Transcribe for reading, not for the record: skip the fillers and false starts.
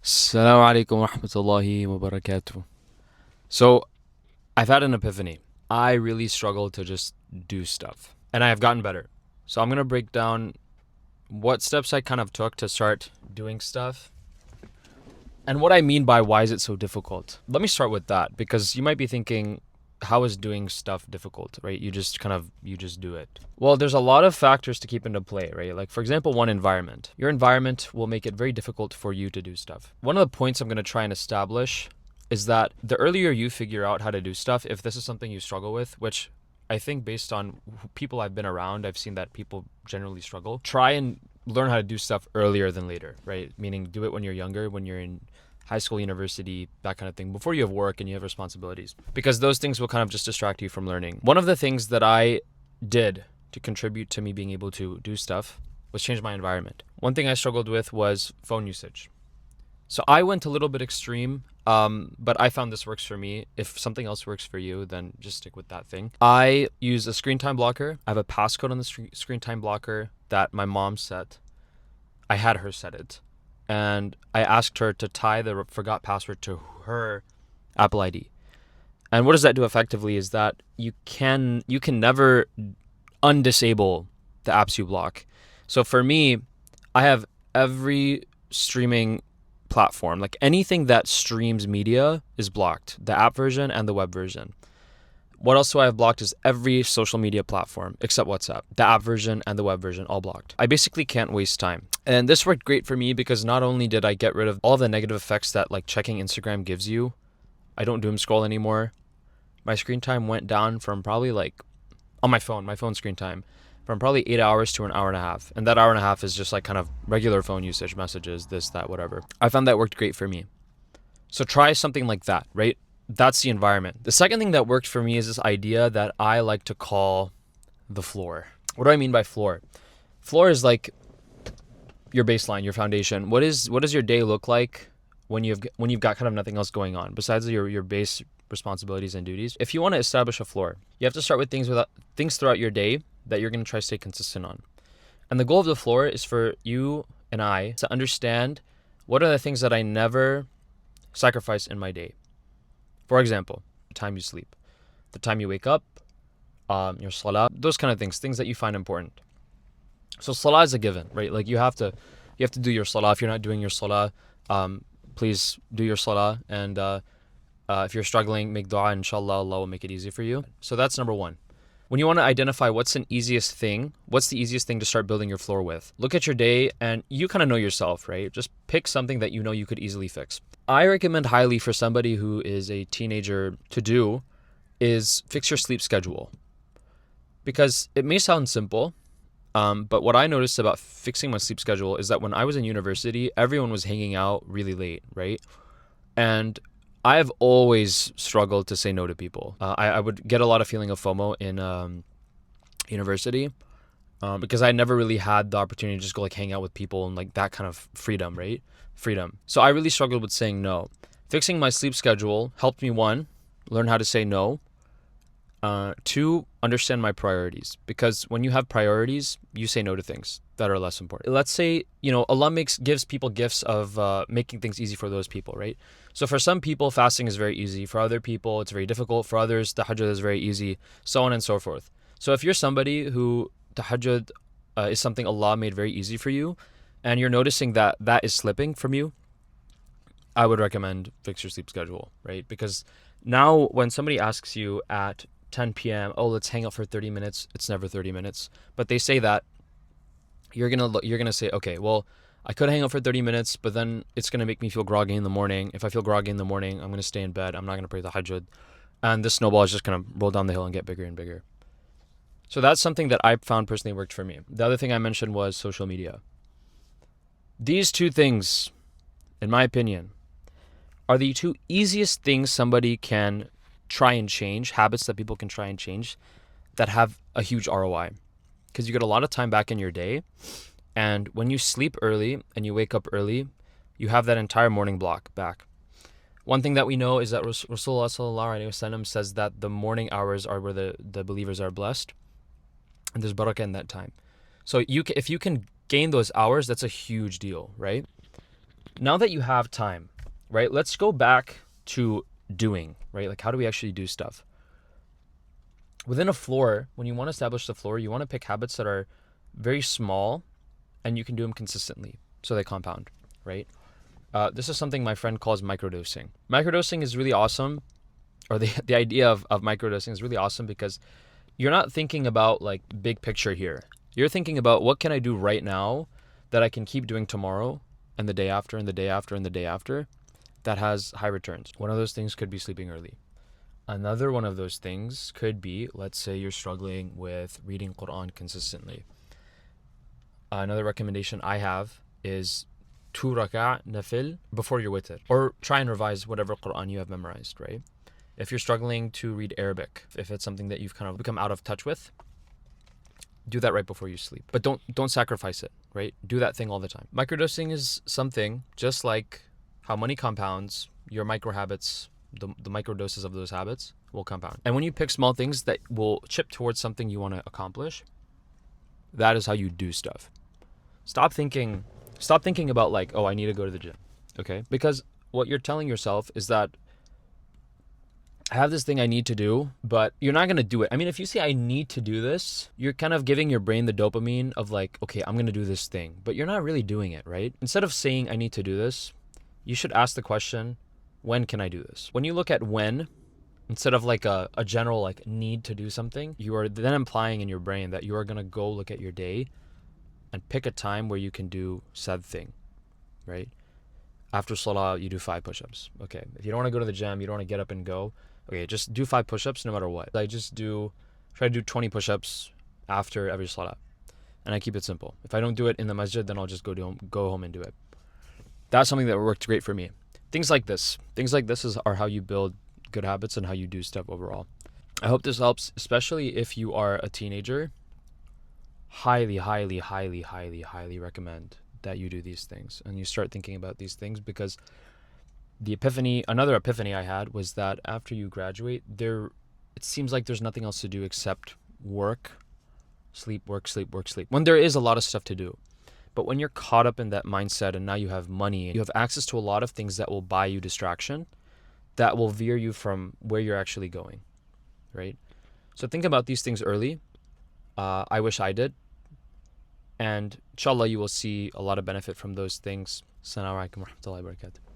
Assalamu alaikum wa rahmatullahi wa barakatuh. So, I've had an epiphany. I really struggle to just do stuff, and I have gotten better. So, I'm going to break down what steps I kind of took to start doing stuff and what I mean by why is it so difficult. Let me start with that because you might be thinking, how is doing stuff difficult, right? You just do it. Well, there's a lot of factors to keep into play, right? Like, for example, one, environment. Your environment will make it very difficult for you to do stuff. One of the points I'm going to try and establish is that the earlier you figure out how to do stuff, if this is something you struggle with, which I think based on people I've been around, I've seen that people generally struggle. Try and learn how to do stuff earlier than later, right? Meaning do it when you're younger, when you're in high school, university, that kind of thing, before you have work and you have responsibilities, because those things will kind of just distract you from learning. One of the things that I did to contribute to me being able to do stuff was change my environment. One thing I struggled with was phone usage. So I went a little bit extreme, but I found this works for me. If something else works for you, then just stick with that thing. I use a screen time blocker. I have a passcode on the screen time blocker that my mom set. I had her set it. And I asked her to tie the forgot password to her Apple ID. And what does that do effectively is that you can never undisable the apps you block. So for me, I have every streaming platform, like anything that streams media is blocked, the app version and the web version. What else do I have blocked is every social media platform except WhatsApp. The app version and the web version all blocked. I basically can't waste time. And this worked great for me because not only did I get rid of all the negative effects that like checking Instagram gives you, I don't doom scroll anymore. My screen time went down from probably like on my phone screen time from probably 8 hours to an hour and a half. And that hour and a half is just like kind of regular phone usage, messages, this, that, whatever. I found that worked great for me. So try something like that, right? That's the environment. The second thing that worked for me is this idea that I like to call the floor. What do I mean by floor? Floor is like your baseline, your foundation. What does your day look like when you've got kind of nothing else going on besides your base responsibilities and duties? If you want to establish a floor, you have to start with things throughout your day that you're going to try to stay consistent on. And the goal of the floor is for you and I to understand what are the things that I never sacrifice in my day. For example, the time you sleep, the time you wake up, your salah, those kind of things that you find important. So salah is a given, right? Like you have to do your salah. If you're not doing your salah, please do your salah. And if you're struggling, make dua. Inshallah, Allah will make it easy for you. So that's number one. When you want to identify what's the easiest thing to start building your floor with? Look at your day and you kind of know yourself, right? Just pick something that you know you could easily fix. I recommend highly for somebody who is a teenager to do is fix your sleep schedule. Because it may sound simple, but what I noticed about fixing my sleep schedule is that when I was in university, everyone was hanging out really late, right? And I have always struggled to say no to people. I would get a lot of feeling of FOMO in university because I never really had the opportunity to just go like hang out with people and like that kind of freedom, right? Freedom. So I really struggled with saying no. Fixing my sleep schedule helped me, one, learn how to say no. Two, understand my priorities, because when you have priorities, you say no to things that are less important. Let's say, Allah gives people gifts of making things easy for those people, right? So for some people, fasting is very easy. For other people, it's very difficult. For others, tahajjud is very easy, so on and so forth. So if you're somebody who tahajjud is something Allah made very easy for you, and you're noticing that that is slipping from you, I would recommend fix your sleep schedule, right? Because now when somebody asks you at 10 p.m., oh, let's hang out for 30 minutes, it's never 30 minutes. But they say that, you're gonna say, okay, well, I could hang out for 30 minutes, but then it's gonna make me feel groggy in the morning. If I feel groggy in the morning, I'm gonna stay in bed. I'm not gonna pray the tahajjud, and this snowball is just gonna roll down the hill and get bigger and bigger. So that's something that I found personally worked for me. The other thing I mentioned was social media. These two things, in my opinion, are the two easiest things somebody can try and change, habits that people can try and change that have a huge ROI. Because you get a lot of time back in your day. And when you sleep early and you wake up early, you have that entire morning block back. One thing that we know is that Rasulullah sallallahu alaihi wasallam says that the morning hours are where the believers are blessed. And there's barakah in that time. So if you can gain those hours, that's a huge deal, right? Now that you have time, right? Let's go back to doing, right? Like, how do we actually do stuff? Within a floor, when you want to establish the floor, you want to pick habits that are very small and you can do them consistently so they compound, right? This is something my friend calls microdosing. Microdosing is really awesome, or the idea of microdosing is really awesome because you're not thinking about like big picture here. You're thinking about what can I do right now that I can keep doing tomorrow and the day after and the day after and the day after that has high returns. One of those things could be sleeping early. Another one of those things could be, let's say you're struggling with reading Quran consistently. Another recommendation I have is 2 rak'ah nafil before your witr, or try and revise whatever Quran you have memorized, right? If you're struggling to read Arabic, if it's something that you've kind of become out of touch with, do that right before you sleep. But don't sacrifice it, right? Do that thing all the time. Microdosing is something just like how money compounds, your micro habits, the micro doses of those habits will compound. And when you pick small things that will chip towards something you want to accomplish, that is how you do stuff. Stop thinking about like, oh, I need to go to the gym. Okay? Because what you're telling yourself is that I have this thing I need to do, but you're not going to do it. I mean, if you say I need to do this, you're kind of giving your brain the dopamine of like, okay, I'm going to do this thing, but you're not really doing it, right? Instead of saying I need to do this, you should ask the question, when can I do this? When you look at when, instead of like a general like need to do something, you are then implying in your brain that you are going to go look at your day and pick a time where you can do said thing, right? After salah, you do 5 push-ups. Okay, if you don't want to go to the gym, you don't want to get up and go, okay, just do 5 push-ups no matter what. I just try to do 20 push-ups after every salah. And I keep it simple. If I don't do it in the masjid, then I'll just go home and do it. That's something that worked great for me. Things like this are how you build good habits and how you do stuff overall. I hope this helps, especially if you are a teenager. Highly, highly, highly, highly, highly recommend that you do these things and you start thinking about these things, because another epiphany I had was that after you graduate, it seems like there's nothing else to do except work, sleep, work, sleep, work, sleep. When there is a lot of stuff to do. But when you're caught up in that mindset and now you have money, you have access to a lot of things that will buy you distraction, that will veer you from where you're actually going, right? So think about these things early. I wish I did. And inshallah, you will see a lot of benefit from those things. Assalamu alaikum wa rahmatullahi wa barakatuh.